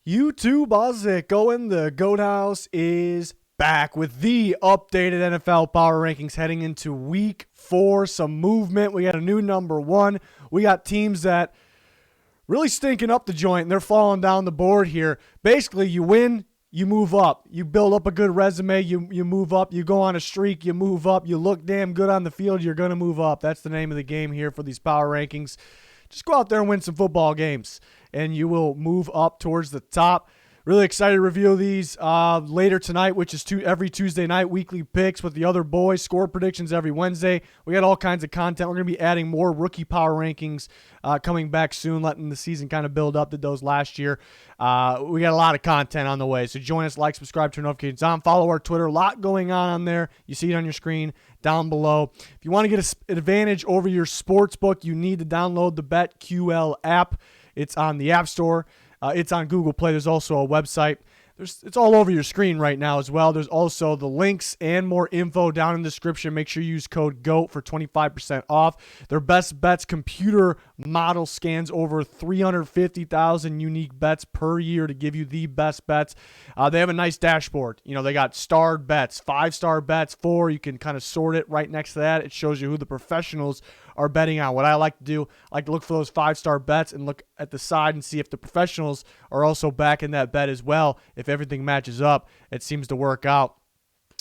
YouTube, how's it going? The Goat House is back with the updated NFL Power Rankings heading into Week 4. Some movement. We got a new number one. We got teams that really stinking up the joint, and they're falling down the board here. Basically, you win, you move up. You build up a good resume, you move up. You go on a streak, you move up. You look damn good on the field, you're going to move up. That's the name of the game here for these Power Rankings. Just go out there and win some football games, and you will move up towards the top. Really excited to review these later tonight, which is every Tuesday night, weekly picks with the other boys, score predictions every Wednesday. We got all kinds of content. We're going to be adding more rookie power rankings coming back soon, letting the season kind of build up. Did those last year. We got a lot of content on the way, so join us, like, subscribe, turn notifications on, follow our Twitter. A lot going on there. You see it on your screen down below. If you want to get an advantage over your sports book, you need to download the BetQL app. It's on the App Store. It's on Google Play. There's also a website. It's all over your screen right now as well. There's also the links and more info down in the description. Make sure you use code GOAT for 25% off. Their best bets computer model scans over 350,000 unique bets per year to give you the best bets. They have a nice dashboard. You know, they got starred bets, 5-star bets, 4. You can kind of sort it right next to that. It shows you who the professionals are betting on. What I like to do, I like to look for those 5-star bets and look at the side and see if the professionals are also backing that bet as well. If everything matches up, it seems to work out.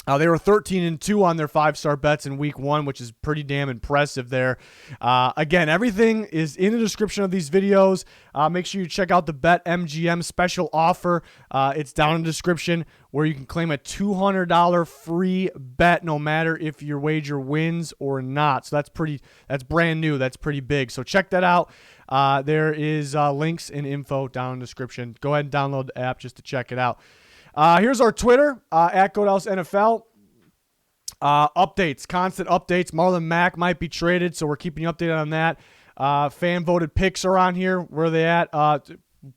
They were 13-2 on their 5-star bets in week 1, which is pretty damn impressive there. Again, everything is in the description of these videos. Make sure you check out the BetMGM special offer. It's down in the description where you can claim a $200 free bet no matter if your wager wins or not. So that's brand new. That's pretty big. So check that out. There is links and info down in the description. Go ahead and download the app just to check it out. Here's our Twitter, at Goathouse NFL. Updates, constant updates. Marlon Mack might be traded, so we're keeping you updated on that. Fan-voted picks are on here. Where are they at?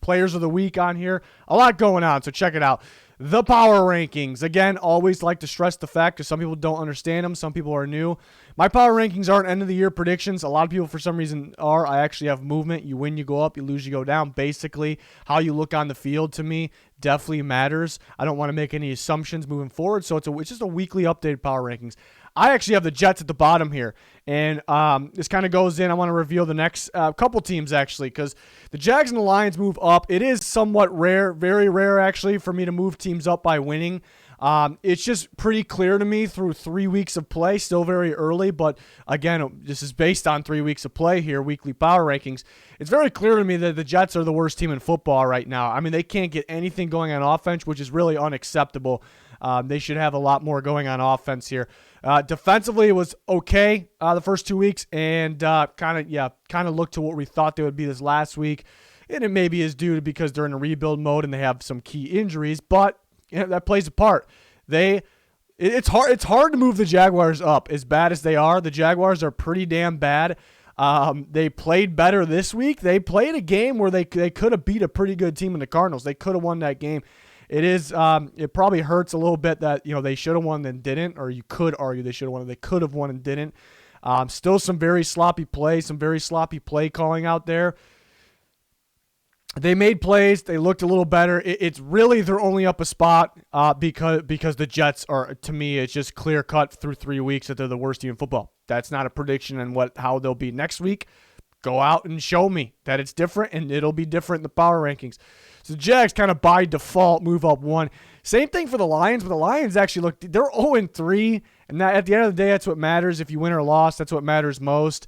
Players of the week on here. A lot going on, so check it out. The power rankings. Again, always like to stress the fact because some people don't understand them. Some people are new. My power rankings aren't end-of-the-year predictions. A lot of people, for some reason, are. I actually have movement. You win, you go up. You lose, you go down. Basically, how you look on the field, to me, definitely matters. I don't want to make any assumptions moving forward, so it's just a weekly updated power rankings. I actually have the Jets at the bottom here, and this kind of goes in. I want to reveal the next couple teams, actually, because the Jags and the Lions move up. It is somewhat rare, very rare, actually, for me to move teams up by winning. It's just pretty clear to me through 3 weeks of play, still very early, but again, this is based on 3 weeks of play here, weekly power rankings. It's very clear to me that the Jets are the worst team in football right now. I mean, they can't get anything going on offense, which is really unacceptable. They should have a lot more going on offense here. Defensively, it was okay the first 2 weeks, and kind of looked to what we thought they would be this last week. And it maybe is due to because they're in a rebuild mode and they have some key injuries, but that plays a part. It's hard to move the Jaguars up as bad as they are. The Jaguars are pretty damn bad. They played better this week. They played a game where they could have beat a pretty good team in the Cardinals. They could have won that game. It probably hurts a little bit that, they should have won and didn't, or you could argue they should have won and they could have won and didn't. Still some very sloppy plays, some very sloppy play calling out there. They made plays. They looked a little better. It's really they're only up a spot because the Jets are, to me, it's just clear cut through 3 weeks that they're the worst team in football. That's not a prediction on how they'll be next week. Go out and show me that it's different, and it'll be different in the power rankings. So the Jags kind of by default move up 1. Same thing for the Lions, but the Lions actually they're 0-3, and that, at the end of the day, that's what matters. If you win or lost, that's what matters most.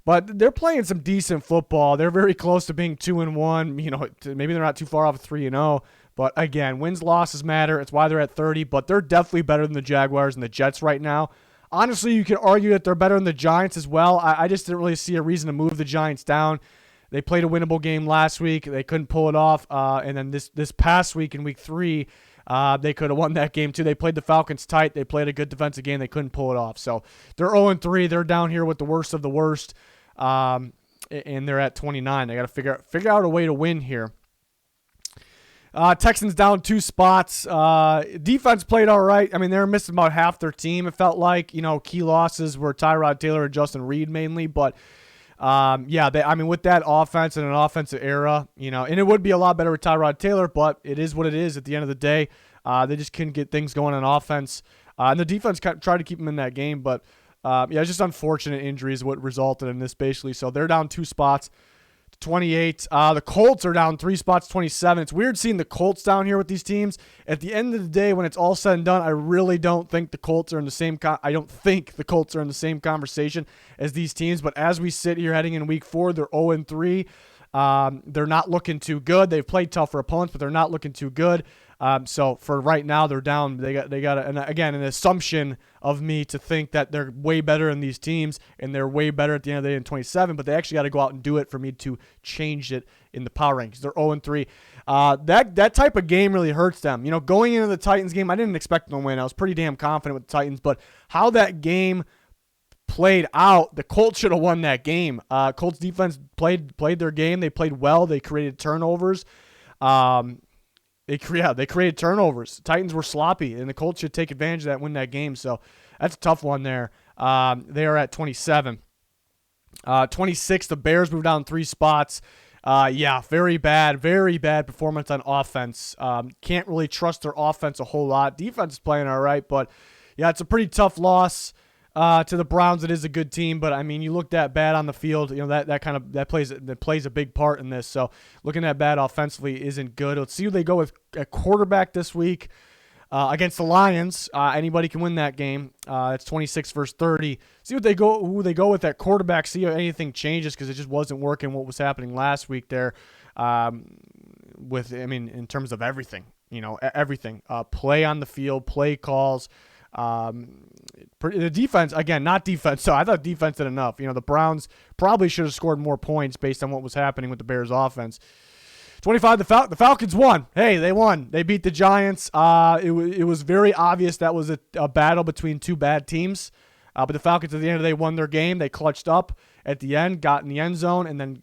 But they're playing some decent football. They're very close to being 2-1. Maybe they're not too far off of 3-0. But again, wins, losses matter. It's why they're at 30. But they're definitely better than the Jaguars and the Jets right now. Honestly, you could argue that they're better than the Giants as well. I just didn't really see a reason to move the Giants down. They played a winnable game last week. They couldn't pull it off. And then this past week in week 3, they could have won that game too. They played the Falcons tight. They played a good defensive game. They couldn't pull it off. So they're 0-3. They're down here with the worst of the worst. And they're at 29. They got to figure out a way to win here. Texans down 2 spots. Defense played all right. I mean, they were missing about half their team. It felt like, key losses were Tyrod Taylor and Justin Reed mainly, but with that offense and an offensive era, and it would be a lot better with Tyrod Taylor, but it is what it is at the end of the day. They just couldn't get things going on offense. And the defense tried to keep them in that game, but it's just unfortunate injuries what resulted in this basically. So they're down 2 spots to 28. The Colts are down 3 spots, 27. It's weird seeing the Colts down here with these teams. At the end of the day, when it's all said and done, I really don't think the Colts are in the same. I don't think the Colts are in the same conversation as these teams. But as we sit here heading in Week 4, they're 0-3. They're not looking too good. They've played tougher opponents, but they're not looking too good. So for right now, they're down. They got and again, an assumption of me to think that they're way better in these teams and they're way better at the end of the day in 27. But they actually got to go out and do it for me to change it in the power rankings. They're 0-3. That type of game really hurts them. Going into the Titans game, I didn't expect them to win. I was pretty damn confident with the Titans, but how that game played out, the Colts should have won that game. Colts defense played their game. They played well. They created turnovers. They created turnovers. Titans were sloppy, and the Colts should take advantage of that and win that game. So that's a tough one there. They are at 27. 26, the Bears moved down 3 spots. Very bad performance on offense. Can't really trust their offense a whole lot. Defense is playing all right, but it's a pretty tough loss to the Browns. It is a good team, but I mean, you look that bad on the field, that plays a big part in this. So looking that bad offensively isn't good. Let's see who they go with at quarterback this week against the Lions. Anybody can win that game. It's 26 versus 30. See who they go with at quarterback. See if anything changes, because it just wasn't working what was happening last week there. In terms of everything, everything. Play on the field, play calls. The defense, again, not defense. So I thought defense did enough. The Browns probably should have scored more points based on what was happening with the Bears offense. 25, the Falcons won. Hey, they won. They beat the Giants. It was very obvious that was a battle between 2 bad teams. But the Falcons at the end of the day won their game. They clutched up at the end, got in the end zone, and then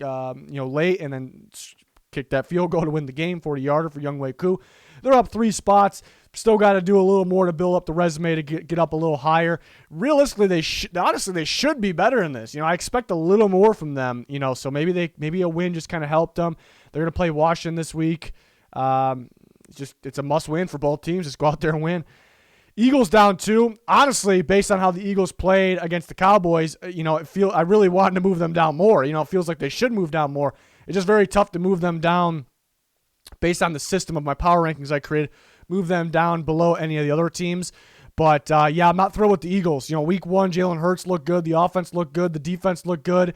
late, and then kicked that field goal to win the game, 40-yarder for Younghoe Koo. They're up 3 spots. Still got to do a little more to build up the resume to get up a little higher. Realistically, they should be better in this. I expect a little more from them. So maybe a win just kind of helped them. They're going to play Washington this week. It's a must win for both teams. Just go out there and win. Eagles down 2. Honestly, based on how the Eagles played against the Cowboys, I really wanted to move them down more. It feels like they should move down more. It's just very tough to move them down based on the system of my power rankings I created. Move them down below any of the other teams. But, I'm not thrilled with the Eagles. Week 1, Jalen Hurts looked good. The offense looked good. The defense looked good.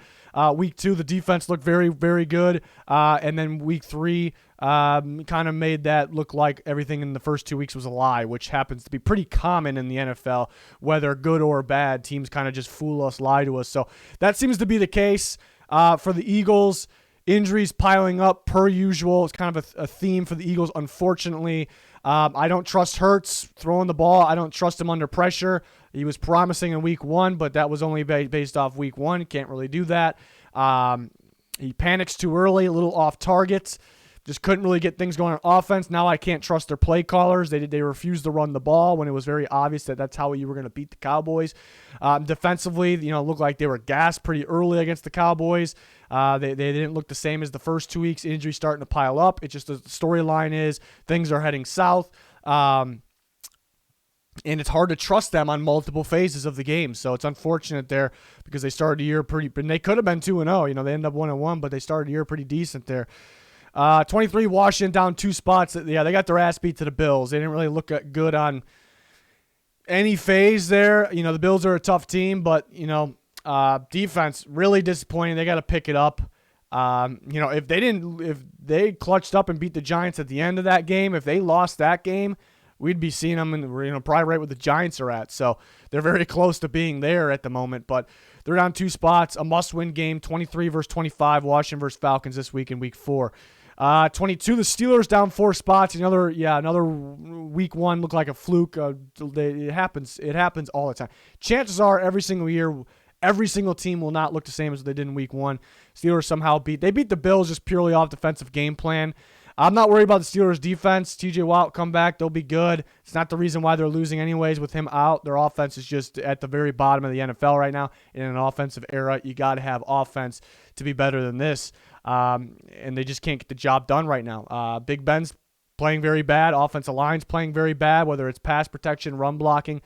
Week 2, the defense looked very, very good. And then week 3 kind of made that look like everything in the first 2 weeks was a lie, which happens to be pretty common in the NFL, whether good or bad. Teams kind of just fool us, lie to us. So that seems to be the case for the Eagles. Injuries piling up per usual. It's kind of a theme for the Eagles, unfortunately. I don't trust Hurts throwing the ball. I don't trust him under pressure. He was promising in week 1, but that was only based off week 1. Can't really do that. He panics too early, a little off target. Just couldn't really get things going on offense. Now I can't trust their play callers. They refused to run the ball when it was very obvious that that's how you were going to beat the Cowboys. Defensively, it looked like they were gassed pretty early against the Cowboys. They didn't look the same as the first 2 weeks. Injuries starting to pile up. It's just the storyline is things are heading south. And it's hard to trust them on multiple phases of the game. So it's unfortunate there because they started the year and they could have been 2-0. They ended up 1-1, but they started the year pretty decent there. 23, Washington down 2 spots. Yeah, they got their ass beat to the Bills. They didn't really look good on any phase there. The Bills are a tough team, but, defense really disappointing. They got to pick it up. If they clutched up and beat the Giants at the end of that game, if they lost that game, we'd be seeing them probably right where the Giants are at. So they're very close to being there at the moment, but they're down 2 spots. A must-win game, 23 versus 25, Washington versus Falcons this week in week 4. 22, the Steelers down 4 spots. Another week 1 looked like a fluke. It happens all the time. Chances are every single year, every single team will not look the same as they did in week 1. Steelers somehow beat the Bills just purely off defensive game plan. I'm not worried about the Steelers' defense. TJ Watt come back. They'll be good. It's not the reason why they're losing anyways with him out. Their offense is just at the very bottom of the NFL right now. In an offensive era, you got to have offense to be better than this. And they just can't get the job done right now. Big Ben's playing very bad. Offensive line's playing very bad, whether it's pass protection, run blocking.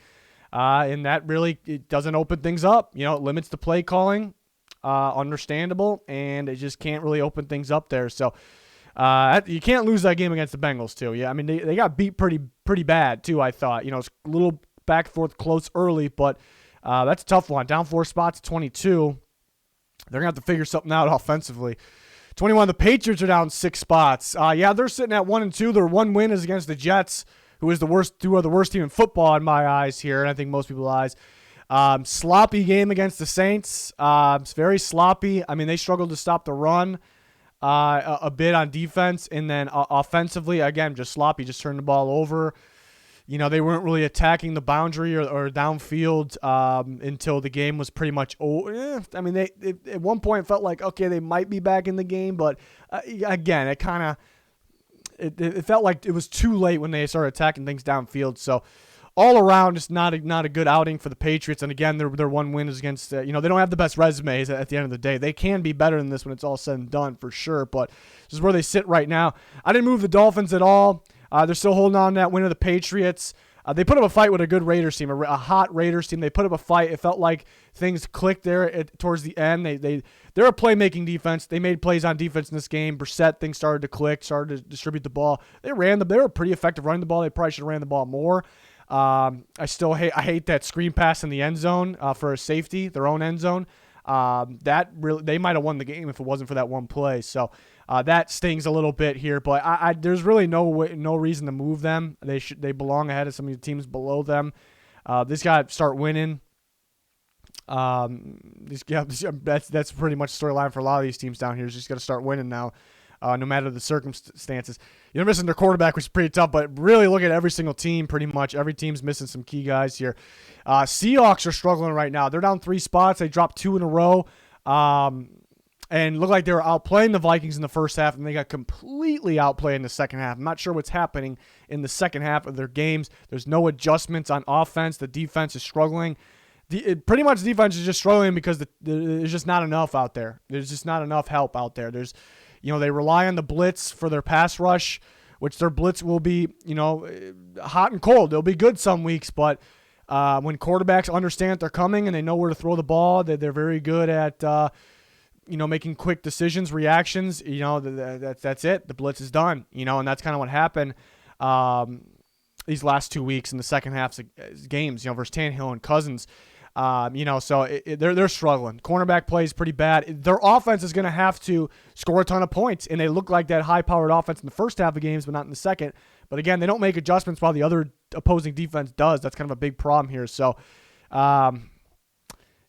And that really it doesn't open things up. It limits the play calling. Understandable. And it just can't really open things up there. So you can't lose that game against the Bengals, too. Yeah, I mean, they got beat pretty bad, too, I thought. It's a little back and forth close early, but that's a tough one. Down 4 spots, 22. They're going to have to figure something out offensively. 21, the Patriots are down 6 spots. They're sitting at 1-2. Their one win is against the Jets, who are the worst team in football in my eyes here, and I think most people's eyes. Sloppy game against the Saints. It's very sloppy. I mean, they struggled to stop the run a bit on defense, and then offensively, again, just sloppy, just turned the ball over. They weren't really attacking the boundary or downfield until the game was pretty much over. I mean, they at one point felt like, okay, they might be back in the game, but again, it felt like it was too late when they started attacking things downfield. So all around, just not a good outing for the Patriots. And again, their one win is against, they don't have the best resumes at the end of the day. They can be better than this when it's all said and done for sure, but this is where they sit right now. I didn't move the Dolphins at all. They're still holding on to that win of the Patriots. They put up a fight with a good Raiders team, a hot Raiders team. They put up a fight. It felt like things clicked there towards the end. They're a playmaking defense. They made plays on defense in this game. Brissett, things started to click, started to distribute the ball. They were pretty effective running the ball. They probably should have ran the ball more. I hate that screen pass in the end zone for a safety, their own end zone. They might have won the game if it wasn't for that one play. So that stings a little bit here, but there's really no reason to move them. They belong ahead of some of the teams below them. This got to start winning. That's pretty much the storyline for a lot of these teams down here. Just got to start winning now. No matter the circumstances. You're missing their quarterback, which is pretty tough, but really look at every single team pretty much. Every team's missing some key guys here. Seahawks are struggling right now. They're down 3 spots. They dropped 2 in a row and looked like they were outplaying the Vikings in the first half, and they got completely outplayed in the second half. I'm not sure what's happening in the second half of their games. There's no adjustments on offense. The defense is struggling. Pretty much the defense is just struggling because there's just not enough out there. There's just not enough help out there. They rely on the blitz for their pass rush, which their blitz will be, hot and cold. They'll be good some weeks, but when quarterbacks understand they're coming and they know where to throw the ball, they're very good at, making quick decisions, reactions. That's it. The blitz is done, and that's kind of what happened these last 2 weeks in the second half of games, versus Tannehill and Cousins. So they're struggling. Cornerback play is pretty bad. Their offense is going to have to score a ton of points, and they look like that high-powered offense in the first half of games, but not in the second. But again, they don't make adjustments while the other opposing defense does. That's kind of a big problem here. So, they're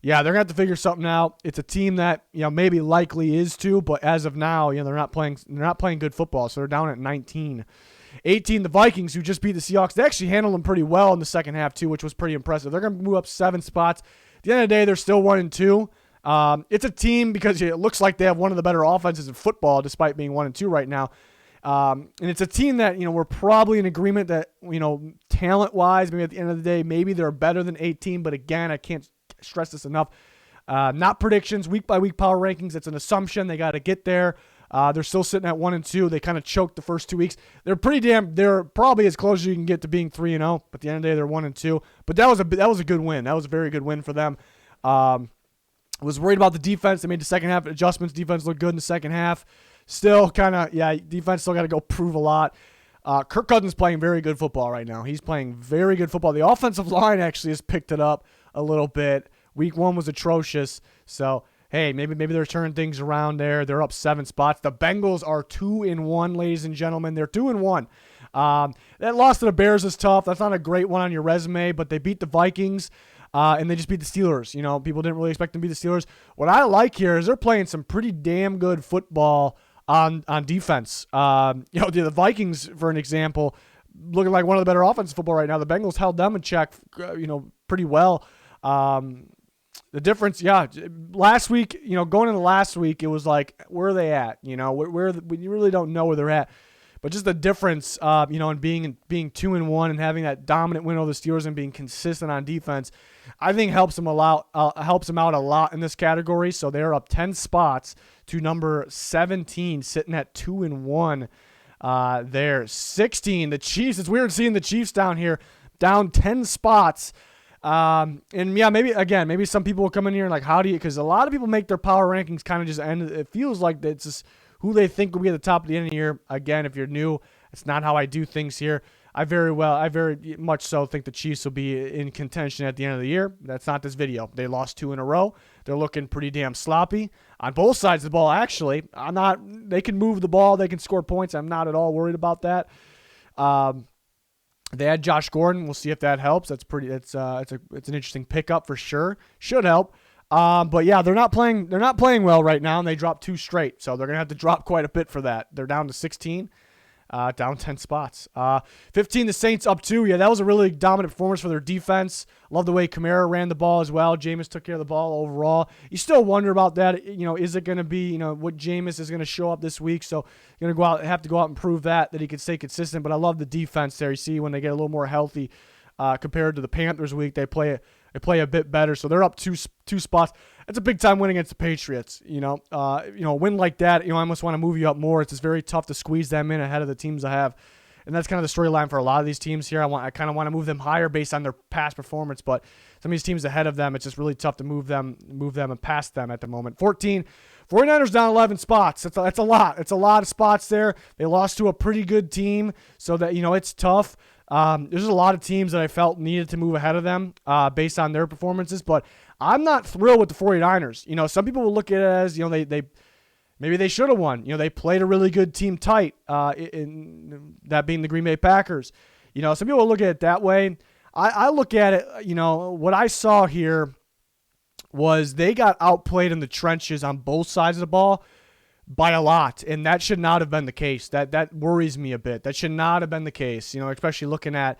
going to have to figure something out. It's a team that maybe likely is too, but as of now, they're not playing good football. So they're down at 19. 18, the Vikings, who just beat the Seahawks. They actually handled them pretty well in the second half, too, which was pretty impressive. They're going to move up 7 spots. At the end of the day, they're still 1-2. It's a team because it looks like they have one of the better offenses in football, despite being 1-2 right now. And it's a team that, we're probably in agreement that, talent-wise, maybe at the end of the day, maybe they're better than 18. But again, I can't stress this enough. Not predictions, week-by-week power rankings. It's an assumption. They got to get there. They're still sitting at 1-2. They kind of choked the first 2 weeks. They're probably as close as you can get to being 3-0. But at the end of the day, they're 1-2. But that was a good win. That was a very good win for them. I was worried about the defense. They made the second half adjustments. Defense looked good in the second half. Still defense still got to go prove a lot. Kirk Cousins playing very good football right now. He's playing very good football. The offensive line actually has picked it up a little bit. Week 1 was atrocious. So, hey, maybe they're turning things around there. They're up 7 spots. The Bengals are 2-1, ladies and gentlemen. They're 2-1. That loss to the Bears is tough. That's not a great one on your resume, but they beat the Vikings, and they just beat the Steelers. People didn't really expect them to beat the Steelers. What I like here is they're playing some pretty damn good football on defense. The Vikings, for an example, looking like one of the better offensive football right now. The Bengals held them in check, pretty well. The difference, last week, going into last week, it was like, where are they at? Where you really don't know where they're at. But just the difference, in being 2-1 and having that dominant win over the Steelers and being consistent on defense, I think helps them out a lot in this category. So they're up 10 spots to number 17, sitting at 2-1. There 16. The Chiefs. It's weird seeing the Chiefs down here, down 10 spots. And yeah, maybe some people will come in here and like, how do you? Because a lot of people make their power rankings kind of just end. It feels like it's just who they think will be at the top of the end of the year. Again, if you're new, it's not how I do things here. I very much so think the Chiefs will be in contention at the end of the year. That's not this video. They lost 2 in a row. They're looking pretty damn sloppy on both sides of the ball, actually. They can move the ball. They can score points. I'm not at all worried about that. They had Josh Gordon. We'll see if that helps. It's an interesting pickup for sure. Should help. But yeah, they're not playing well right now, and they dropped 2 straight. So they're going to have to drop quite a bit for that. They're down to 16. Down 10 spots. 15, the Saints up 2. Yeah, that was a really dominant performance for their defense. Love the way Kamara ran the ball as well. Jameis took care of the ball overall. You still wonder about that. Is it going to be, what Jameis is going to show up this week? So you're going to have to go out and prove that he can stay consistent. But I love the defense there. You see when they get a little more healthy compared to the Panthers week, they play a bit better. So they're up two spots. That's a big time win against the Patriots. A win like that, I almost want to move you up more. It's just very tough to squeeze them in ahead of the teams I have. And that's kind of the storyline for a lot of these teams here. I kind of want to move them higher based on their past performance, but some of these teams ahead of them, it's just really tough to move them and past them at the moment. 14, 49ers down 11 spots. That's a lot. It's a lot of spots there. They lost to a pretty good team, so that, it's tough. There's a lot of teams that I felt needed to move ahead of them based on their performances, but I'm not thrilled with the 49ers. Some people will look at it as, maybe they should have won. They played a really good team tight, in that being the Green Bay Packers. Some people will look at it that way. I look at it, what I saw here was they got outplayed in the trenches on both sides of the ball by a lot, and that should not have been the case. That worries me a bit. That should not have been the case, especially looking at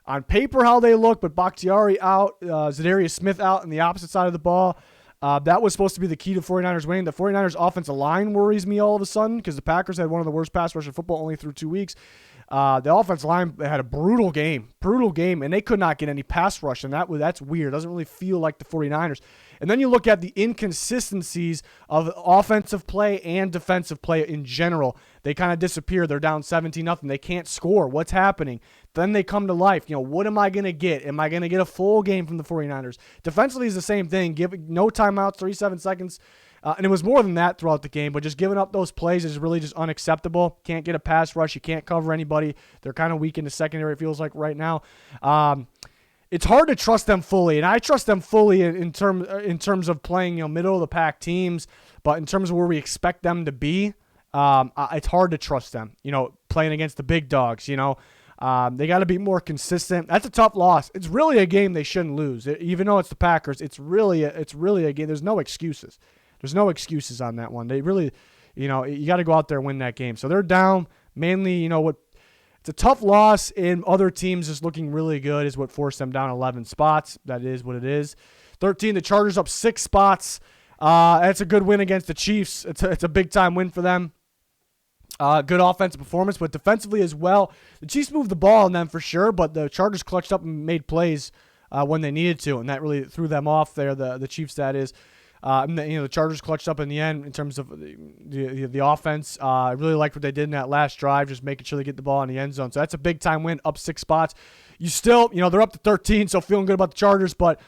on paper how they look, but Bakhtiari out, Zadarius Smith out on the opposite side of the ball. That was supposed to be the key to 49ers winning. The 49ers offensive line worries me all of a sudden because the Packers had one of the worst pass rush in football only through 2 weeks. The offensive line had a brutal game, and they could not get any pass rush, and that's weird. It doesn't really feel like the 49ers. And then you look at the inconsistencies of offensive play and defensive play in general. They kind of disappear. They're down 17-0. They can't score. What's happening? Then they come to life. What am I going to get? Am I going to get a full game from the 49ers? Defensively is the same thing. No timeouts, 37 seconds. And it was more than that throughout the game, but just giving up those plays is really just unacceptable. Can't get a pass rush. You can't cover anybody. They're kind of weak in the secondary, it feels like right now. It's hard to trust them fully, and I trust them fully in terms of playing middle of the pack teams, but in terms of where we expect them to be, it's hard to trust them. Playing against the big dogs. They got to be more consistent. That's a tough loss. It's really a game they shouldn't lose, even though it's the Packers. It's really a game. There's no excuses. There's no excuses on that one. They really, you got to go out there and win that game. So they're down mainly. It's a tough loss, and other teams just looking really good is what forced them down 11 spots. That is what it is. 13, the Chargers up 6 spots. That's a good win against the Chiefs. It's a big-time win for them. Good offensive performance, but defensively as well. The Chiefs moved the ball on them for sure, but the Chargers clutched up and made plays when they needed to, and that really threw them off there, the Chiefs, that is. The Chargers clutched up in the end in terms of the offense. I really liked what they did in that last drive, just making sure they get the ball in the end zone. So that's a big-time win, up 6 spots. You still, they're up to 13, so feeling good about the Chargers. But,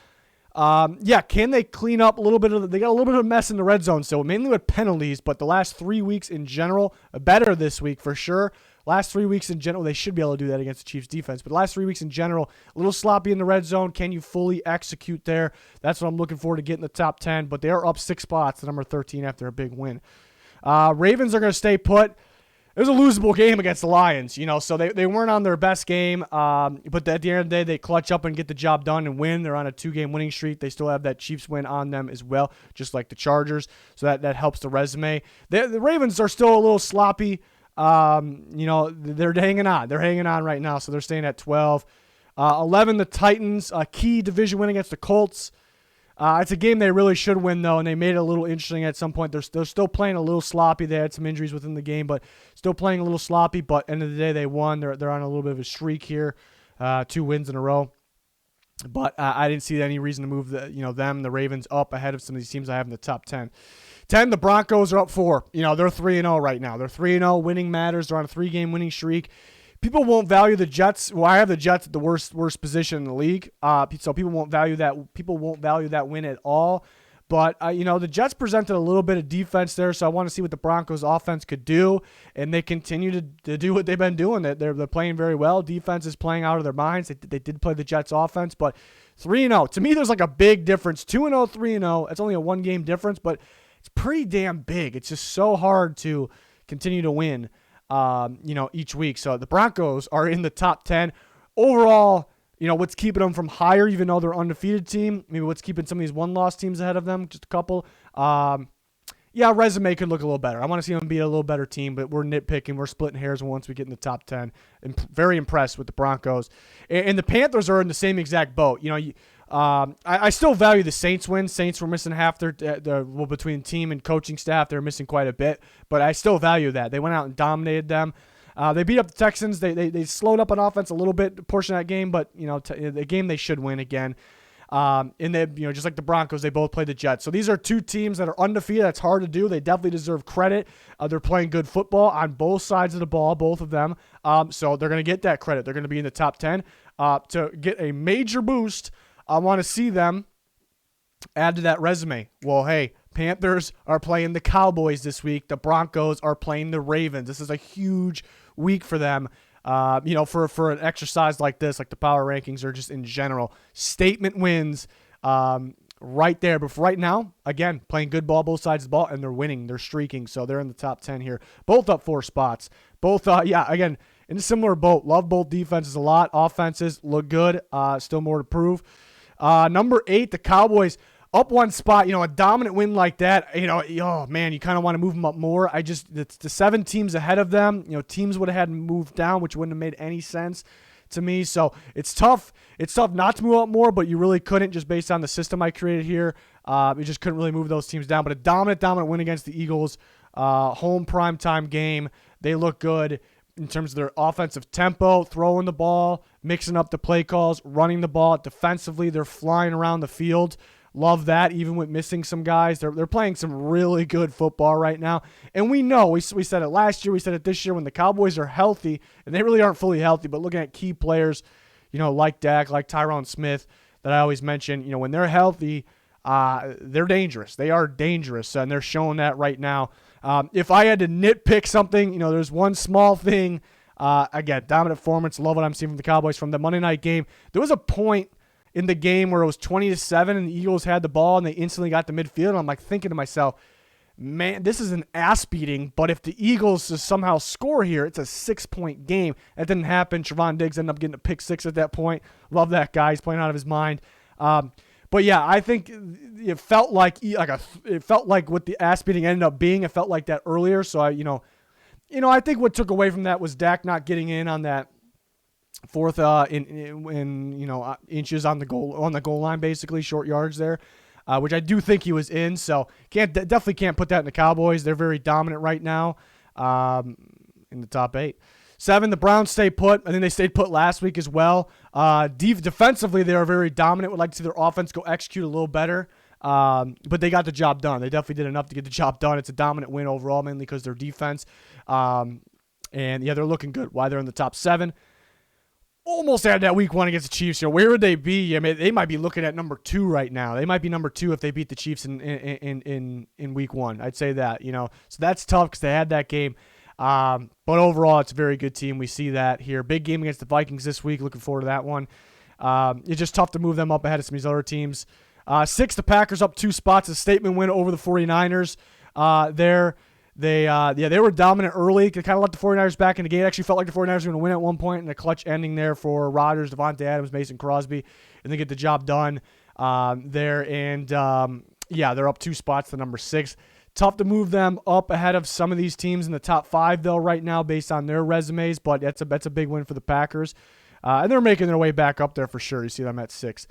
can they clean up a little bit they got a little bit of a mess in the red zone still, mainly with penalties. But the last 3 weeks in general, better this week for sure. Last 3 weeks in general, they should be able to do that against the Chiefs defense. But the last 3 weeks in general, a little sloppy in the red zone. Can you fully execute there? That's what I'm looking for to get in the top 10. But they are up 6 spots to number 13 after a big win. Ravens are going to stay put. It was a losable game against the Lions, so they weren't on their best game. But at the end of the day, they clutch up and get the job done and win. They're on a 2-game winning streak. They still have that Chiefs win on them as well, just like the Chargers. So that helps the resume. The Ravens are still a little sloppy. They're hanging on. They're hanging on right now, so they're staying at 12. 11, the Titans, a key division win against the Colts. It's a game they really should win, though, and they made it a little interesting at some point. They're still playing a little sloppy. They had some injuries within the game, but still playing a little sloppy. But end of the day, they won. They're on a little bit of a streak here, 2 wins in a row. But I didn't see any reason to move the Ravens up ahead of some of these teams I have in the top 10. 10, the Broncos are up 4. They're 3-0 right now. They're 3-0. Winning matters. They're on a 3-game winning streak. People won't value the Jets. Well, I have the Jets at the worst position in the league. So people won't value that. People won't value that win at all. But the Jets presented a little bit of defense there, so I want to see what the Broncos offense could do. And they continue to do what they've been doing. They're playing very well. Defense is playing out of their minds. They did play the Jets offense, but 3-0. To me, there's like a big difference. 2-0, 3-0. It's only a 1-game difference, but it's pretty damn big. It's just so hard to continue to win. Each week. So the Broncos are in the top 10. Overall, what's keeping them from higher, even though they're an undefeated team? Maybe what's keeping some of these one-loss teams ahead of them? Just a couple. Resume could look a little better. I want to see them be a little better team, but we're nitpicking. We're splitting hairs once we get in the top 10. I'm very impressed with the Broncos. And the Panthers are in the same exact boat. I still value the Saints win. Saints were missing half between team and coaching staff. They're missing quite a bit, but I still value that. They went out and dominated them. They beat up the Texans. They slowed up on offense a little bit, portion of that game, but the game they should win again. And they, just like the Broncos, they both played the Jets. So these are 2 teams that are undefeated. That's hard to do. They definitely deserve credit. They're playing good football on both sides of the ball, both of them. So they're going to get that credit. They're going to be in the top 10 to get a major boost. I want to see them add to that resume. Well, hey, Panthers are playing the Cowboys this week. The Broncos are playing the Ravens. This is a huge week for them. For an exercise like this, like the power rankings or just in general, statement wins right there. But for right now, again, playing good ball, both sides of the ball, and they're winning. They're streaking, so they're in the top 10 here. Both up 4 spots. Both, again, in a similar boat. Love both defenses a lot. Offenses look good. Still more to prove. Number 8, the Cowboys up 1 spot. A dominant win like that. You kind of want to move them up more. It's the 7 teams ahead of them. Teams would have had to move down, which wouldn't have made any sense to me. So it's tough. It's tough not to move up more, but you really couldn't just based on the system I created here. You just couldn't really move those teams down. But a dominant win against the Eagles. Home primetime game. They look good in terms of their offensive tempo, throwing the ball, mixing up the play calls, running the ball. Defensively, they're flying around the field. Love that, even with missing some guys. They're playing some really good football right now. And we know, we said it last year, we said it this year, when the Cowboys are healthy, and they really aren't fully healthy, but looking at key players, like Dak, like Tyron Smith, that I always mention, when they're healthy, they're dangerous. They are dangerous, and they're showing that right now. If I had to nitpick something, there's one small thing. Again, dominant performance. Love what I'm seeing from the Cowboys from the Monday night game. There was a point in the game where it was 20-7 and the Eagles had the ball and they instantly got to midfield. And I'm like thinking to myself, man, this is an ass beating. But if the Eagles somehow score here, it's a 6-point game. That didn't happen. Trevon Diggs ended up getting a pick 6 at that point. Love that guy. He's playing out of his mind. But yeah, I think it felt like what the ass beating ended up being. It felt like that earlier. So I think what took away from that was Dak not getting in on that fourth inches on the goal line, basically short yards there, which I do think he was in. So definitely can't put that in the Cowboys. They're very dominant right now in the top 8. 7, the Browns stay put. I think they stayed put last week as well. Defensively, they are very dominant. Would like to see their offense go execute a little better. But they got the job done. They definitely did enough to get the job done. It's a dominant win overall, mainly because their defense. And yeah, they're looking good. Why they're in the top 7. Almost had that week 1 against the Chiefs. Where would they be? I mean, they might be looking at number 2 right now. They might be number 2 if they beat the Chiefs in week 1. I'd say that, So that's tough because they had that game. But overall, it's a very good team. We see that here. Big game against the Vikings this week. Looking forward to that one. It's just tough to move them up ahead of some of these other teams. 6, the Packers up 2 spots. A statement win over the 49ers. They were dominant early. They kind of let the 49ers back in the game. Actually felt like the 49ers were going to win at one point, and a clutch ending there for Rodgers, Devontae Adams, Mason Crosby, and they get the job done there. And they're up 2 spots to number 6. Tough to move them up ahead of some of these teams in the top 5, though, right now based on their resumes, but that's a big win for the Packers. And they're making their way back up there for sure. You see them at 6.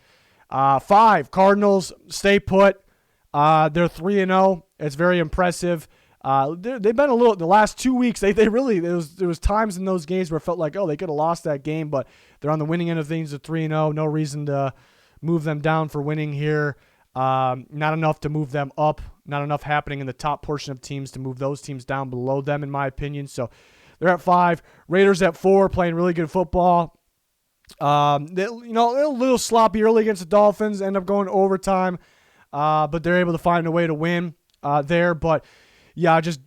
5, Cardinals, stay put. They're 3-0. It's very impressive. They've been a little, the last 2 weeks, they really, there was times in those games where it felt like, oh, they could have lost that game, but they're on the winning end of things at 3-0. No reason to move them down for winning here. Not enough to move them up. Not enough happening in the top portion of teams to move those teams down below them, in my opinion. So they're at 5. Raiders at 4, playing really good football. They're a little sloppy early against the Dolphins, end up going to overtime, but they're able to find a way to win there. But yeah, just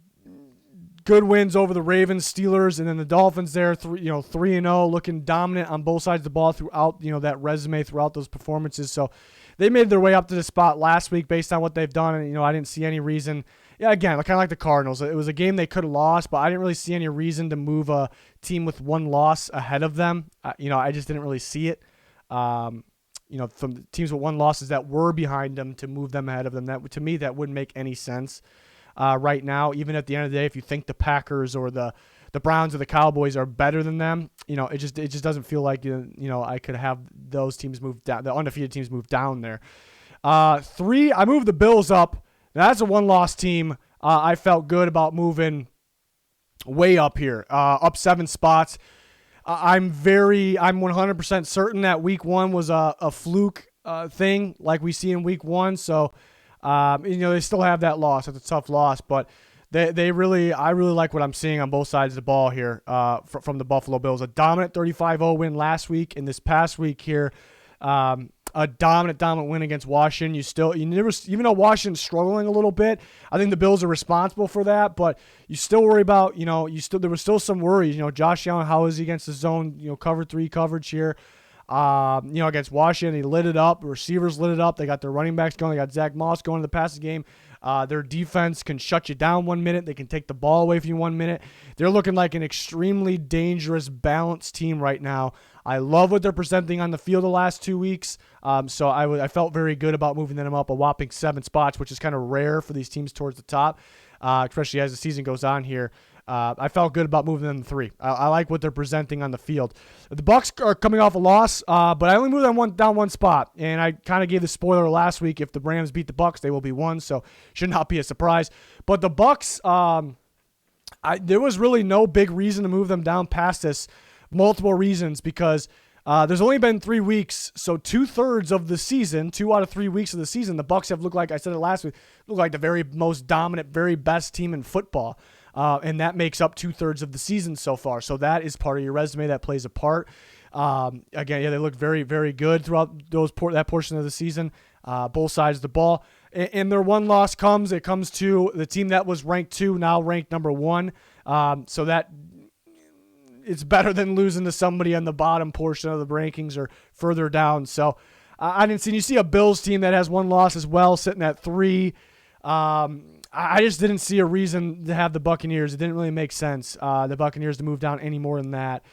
good wins over the Ravens, Steelers, and then the Dolphins there, 3-0, looking dominant on both sides of the ball throughout, that resume throughout those performances. So they made their way up to the spot last week based on what they've done, and I didn't see any reason. Yeah, again, kind of like the Cardinals. It was a game they could have lost, but I didn't really see any reason to move a team with one loss ahead of them. I just didn't really see it. From the teams with one losses that were behind them to move them ahead of them, that to me that wouldn't make any sense right now. Even at the end of the day, if you think the Packers or the Browns or the Cowboys are better than them, it just doesn't feel like I could have those teams move down, the undefeated teams move down there. 3, I moved the Bills up. Now, that's a one-loss team. I felt good about moving way up here, up 7 spots. I'm 100% certain that week 1 was a fluke thing like we see in week 1. So, they still have that loss. It's a tough loss, but I really like what I'm seeing on both sides of the ball here from the Buffalo Bills. A dominant 35-0 win last week, and this past week here, a dominant win against Washington. Even though Washington's struggling a little bit, I think the Bills are responsible for that, but you still worry about, there was still some worries. Josh Allen, how is he against the zone, cover 3 coverage here? Against Washington, he lit it up. Receivers lit it up. They got their running backs going. They got Zach Moss going to the passing game. Their defense can shut you down 1 minute. They can take the ball away from you 1 minute. They're looking like an extremely dangerous, balanced team right now. I love what they're presenting on the field the last 2 weeks. So I felt very good about moving them up a whopping 7 spots, which is kind of rare for these teams towards the top, especially as the season goes on here. I felt good about moving them to 3. I like what they're presenting on the field. The Bucs are coming off a loss, but I only moved them down 1 spot, and I kind of gave the spoiler last week. If the Rams beat the Bucs, they will be 1, so should not be a surprise. But the Bucs, there was really no big reason to move them down past this. Multiple reasons, because there's only been 3 weeks, so 2/3 of the season, 2 out of 3 weeks of the season, the Bucs have looked like, I said it last week, look like the very most dominant, very best team in football. And that makes up 2/3 of the season so far. So that is part of your resume that plays a part. Again, they look very, very good throughout that portion of the season, both sides of the ball. And their one loss comes to the team that was ranked 2, now ranked number 1. So that it's better than losing to somebody on the bottom portion of the rankings or further down. So I didn't see. You see a Bills team that has 1 loss as well, sitting at 3. I just didn't see a reason to have the Buccaneers. It didn't really make sense, the Buccaneers to move down any more than that.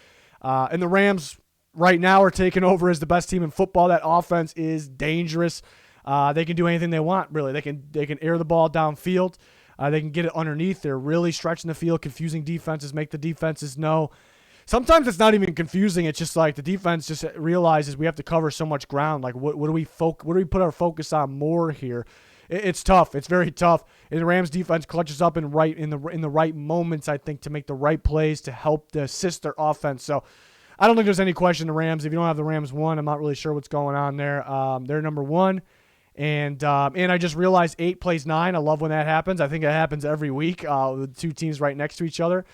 And the Rams right now are taking over as the best team in football. That offense is dangerous. They can do anything they want, really. They can air the ball downfield. They can get it underneath. They're really stretching the field, confusing defenses, make the defenses know. Sometimes it's not even confusing. It's just like the defense just realizes we have to cover so much ground. Like, what do we put our focus on more here? It's tough. It's very tough. And the Rams defense clutches up in the right moments, I think, to make the right plays to help to assist their offense. So I don't think there's any question the Rams. If you don't have the Rams 1, I'm not really sure what's going on there. They're number 1. And I just realized 8 plays 9. I love when that happens. I think it happens every week with 2 teams right next to each other.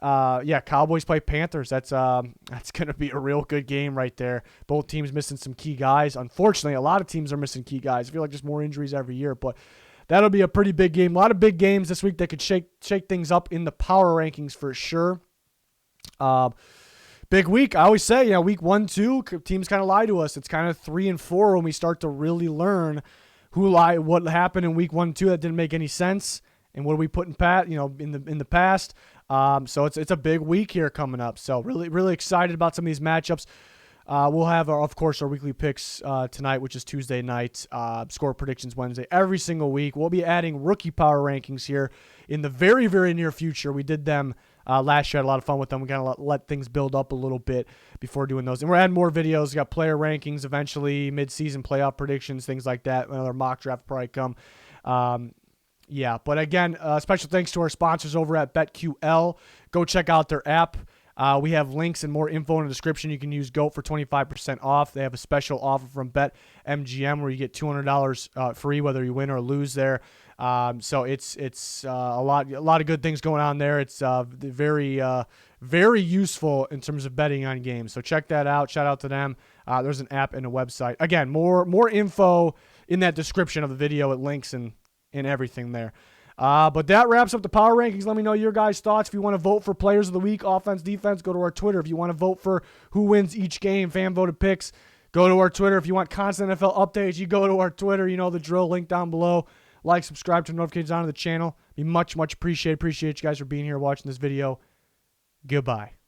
Cowboys play Panthers. That's going to be a real good game right there. Both teams missing some key guys. Unfortunately, a lot of teams are missing key guys. I feel like there's more injuries every year, but that'll be a pretty big game. A lot of big games this week that could shake things up in the power rankings for sure. Big week. I always say, week 1, 2, teams kind of lie to us. It's kind of 3 and 4 when we start to really learn what happened in week 1, 2 that didn't make any sense, and what are we putting in the past. So it's a big week here coming up. So really, really excited about some of these matchups. We'll have, of course, our weekly picks tonight, which is Tuesday night, score predictions Wednesday, every single week. We'll be adding rookie power rankings here in the very, very near future. We did them Last year, I had a lot of fun with them. We kind of let things build up a little bit before doing those. And we're adding more videos. We got player rankings eventually, mid-season playoff predictions, things like that. Another mock draft will probably come. Yeah, but again, special thanks to our sponsors over at BetQL. Go check out their app. We have links and more info in the description. You can use GOAT for 25% off. They have a special offer from BetMGM where you get $200 free whether you win or lose there. So it's a lot of good things going on there. It's very useful in terms of betting on games. So check that out. Shout out to them. There's an app and a website. Again, more info in that description of the video with links and everything there. But that wraps up the power rankings. Let me know your guys' thoughts. If you want to vote for players of the week, offense, defense, go to our Twitter. If you want to vote for who wins each game, fan voted picks, go to our Twitter. If you want constant NFL updates, you go to our Twitter. You know the drill. Link down below. Like, subscribe, turn notifications on to the channel. Be much appreciated. Appreciate you guys for being here watching this video. Goodbye.